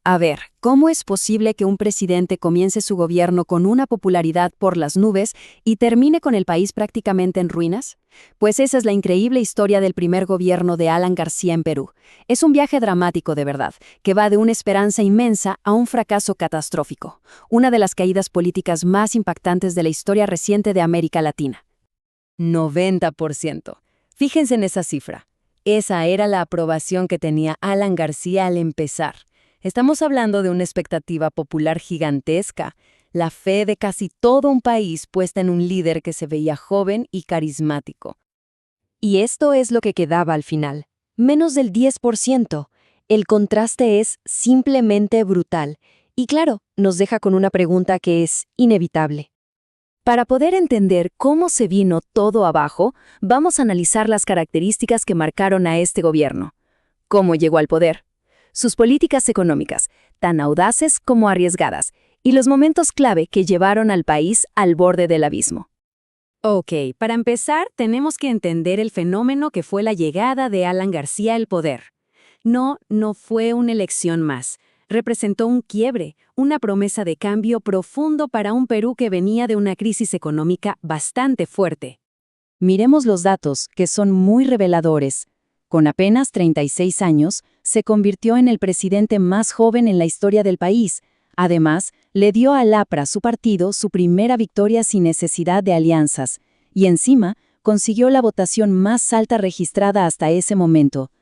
A ver, ¿cómo es posible que un presidente comience su gobierno con una popularidad por las nubes y termine con el país prácticamente en ruinas? Pues esa es la increíble historia del primer gobierno de Alan García en Perú. Es un viaje dramático de verdad, que va de una esperanza inmensa a un fracaso catastrófico, una de las caídas políticas más impactantes de la historia reciente de América Latina. 90%. Fíjense en esa cifra. Esa era la aprobación que tenía Alan García al empezar. Estamos hablando de una expectativa popular gigantesca, la fe de casi todo un país puesta en un líder que se veía joven y carismático. Y esto es lo que quedaba al final, menos del 10%. El contraste es simplemente brutal. Y claro, nos deja con una pregunta que es inevitable. Para poder entender cómo se vino todo abajo, vamos a analizar las características que marcaron a este gobierno. Cómo llegó al poder, sus políticas económicas, tan audaces como arriesgadas, y los momentos clave que llevaron al país al borde del abismo. Ok, para empezar, tenemos que entender el fenómeno que fue la llegada de Alan García al poder. No fue una elección más. Representó un quiebre, una promesa de cambio profundo para un Perú que venía de una crisis económica bastante fuerte. Miremos los datos, que son muy reveladores. Con apenas 36 años, se convirtió en el presidente más joven en la historia del país. Además, le dio al APRA, su partido, su primera victoria sin necesidad de alianzas. Y encima, consiguió la votación más alta registrada hasta ese momento.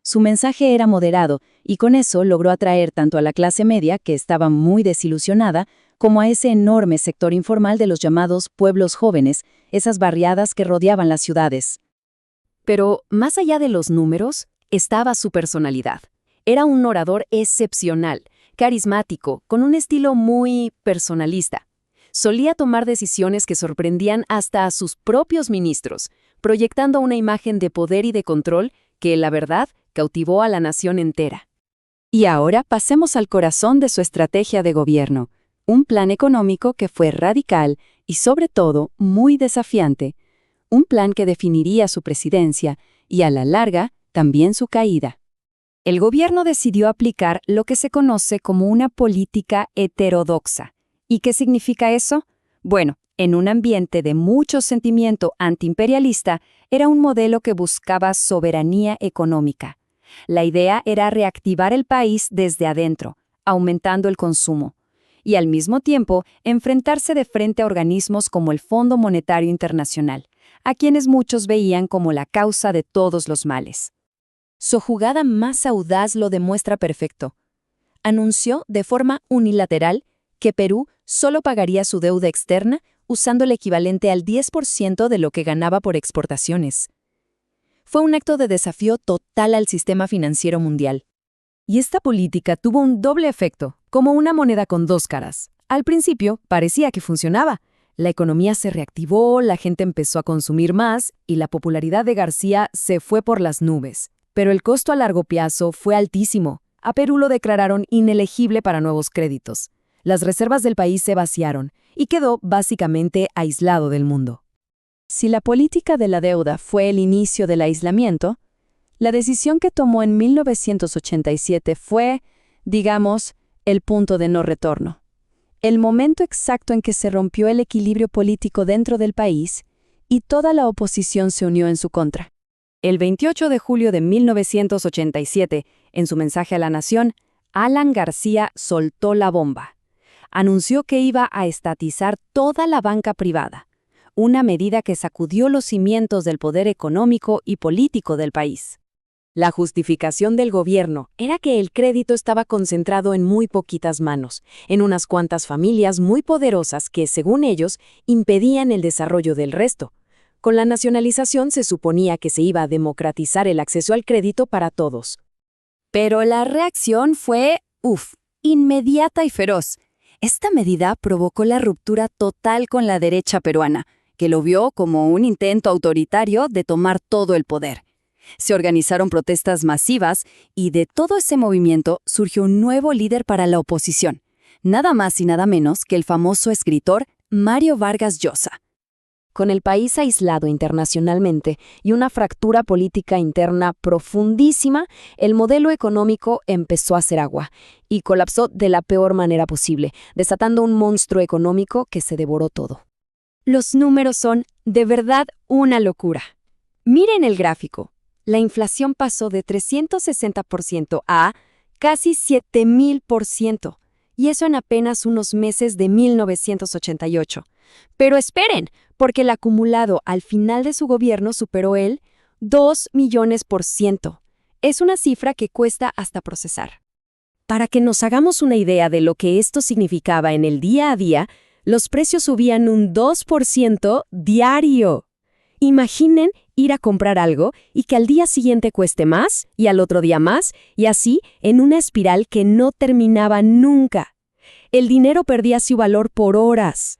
Su mensaje era moderado, y con eso logró atraer tanto a la clase media, que estaba muy desilusionada, como a ese enorme sector informal de los llamados pueblos jóvenes, esas barriadas que rodeaban las ciudades. Pero, más allá de los números, estaba su personalidad. Era un orador excepcional, carismático, con un estilo muy personalista. Solía tomar decisiones que sorprendían hasta a sus propios ministros, proyectando una imagen de poder y de control que, la verdad, cautivó a la nación entera. Y ahora pasemos al corazón de su estrategia de gobierno, un plan económico que fue radical y, sobre todo, muy desafiante. Un plan que definiría su presidencia y, a la larga, también su caída. El gobierno decidió aplicar lo que se conoce como una política heterodoxa. ¿Y qué significa eso? Bueno, en un ambiente de mucho sentimiento antiimperialista, era un modelo que buscaba soberanía económica. La idea era reactivar el país desde adentro, aumentando el consumo, y al mismo tiempo enfrentarse de frente a organismos como el Fondo Monetario Internacional, a quienes muchos veían como la causa de todos los males. Su jugada más audaz lo demuestra perfecto. Anunció de forma unilateral que Perú solo pagaría su deuda externa usando el equivalente al 10% de lo que ganaba por exportaciones. Fue un acto de desafío total al sistema financiero mundial. Y esta política tuvo un doble efecto, como una moneda con dos caras. Al principio parecía que funcionaba. La economía se reactivó, la gente empezó a consumir más y la popularidad de García se fue por las nubes. Pero el costo a largo plazo fue altísimo. A Perú lo declararon inelegible para nuevos créditos. Las reservas del país se vaciaron y quedó básicamente aislado del mundo. Si la política de la deuda fue el inicio del aislamiento, la decisión que tomó en 1987 fue, digamos, el punto de no retorno. El momento exacto en que se rompió el equilibrio político dentro del país y toda la oposición se unió en su contra. El 28 de julio de 1987, en su mensaje a la nación, Alan García soltó la bomba. Anunció que iba a estatizar toda la banca privada, una medida que sacudió los cimientos del poder económico y político del país. La justificación del gobierno era que el crédito estaba concentrado en muy poquitas manos, en unas cuantas familias muy poderosas que, según ellos, impedían el desarrollo del resto. Con la nacionalización se suponía que se iba a democratizar el acceso al crédito para todos. Pero la reacción fue, inmediata y feroz. Esta medida provocó la ruptura total con la derecha peruana, que lo vio como un intento autoritario de tomar todo el poder. Se organizaron protestas masivas y de todo ese movimiento surgió un nuevo líder para la oposición, nada más y nada menos que el famoso escritor Mario Vargas Llosa. Con el país aislado internacionalmente y una fractura política interna profundísima, el modelo económico empezó a hacer agua y colapsó de la peor manera posible, desatando un monstruo económico que se devoró todo. Los números son, de verdad, una locura. Miren el gráfico. La inflación pasó de 360% a casi 7000%, y eso en apenas unos meses de 1988. Pero esperen, porque el acumulado al final de su gobierno superó el 2 millones%. Es una cifra que cuesta hasta procesar. Para que nos hagamos una idea de lo que esto significaba en el día a día, los precios subían un 2% diario. Imaginen ir a comprar algo y que al día siguiente cueste más y al otro día más, y así en una espiral que no terminaba nunca. El dinero perdía su valor por horas.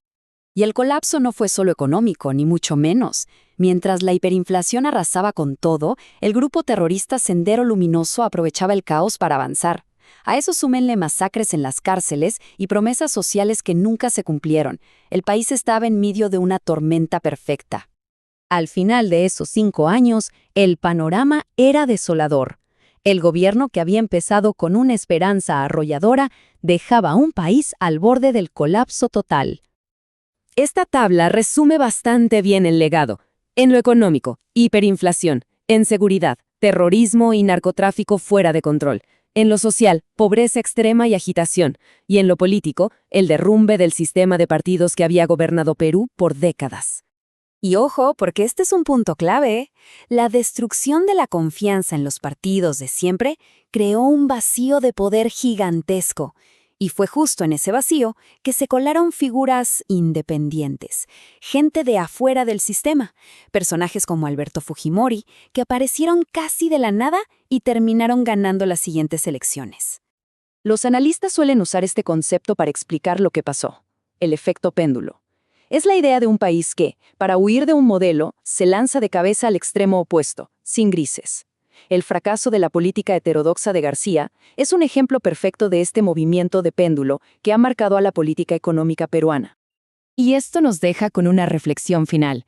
Y el colapso no fue solo económico, ni mucho menos. Mientras la hiperinflación arrasaba con todo, el grupo terrorista Sendero Luminoso aprovechaba el caos para avanzar. A eso súmenle masacres en las cárceles y promesas sociales que nunca se cumplieron. El país estaba en medio de una tormenta perfecta. Al final de esos 5 años, el panorama era desolador. El gobierno, que había empezado con una esperanza arrolladora, dejaba a un país al borde del colapso total. Esta tabla resume bastante bien el legado. En lo económico, hiperinflación. En seguridad, terrorismo y narcotráfico fuera de control. En lo social, pobreza extrema y agitación. Y en lo político, el derrumbe del sistema de partidos que había gobernado Perú por décadas. Y ojo, porque este es un punto clave. La destrucción de la confianza en los partidos de siempre creó un vacío de poder gigantesco. Y fue justo en ese vacío que se colaron figuras independientes, gente de afuera del sistema, personajes como Alberto Fujimori, que aparecieron casi de la nada y terminaron ganando las siguientes elecciones. Los analistas suelen usar este concepto para explicar lo que pasó: el efecto péndulo. Es la idea de un país que, para huir de un modelo, se lanza de cabeza al extremo opuesto, sin grises. El fracaso de la política heterodoxa de García es un ejemplo perfecto de este movimiento de péndulo que ha marcado a la política económica peruana. Y esto nos deja con una reflexión final.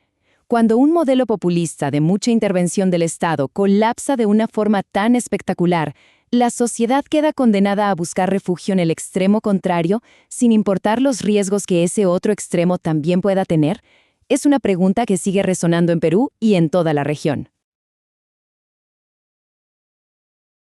Cuando un modelo populista de mucha intervención del Estado colapsa de una forma tan espectacular, la sociedad queda condenada a buscar refugio en el extremo contrario, sin importar los riesgos que ese otro extremo también pueda tener. Es una pregunta que sigue resonando en Perú y en toda la región.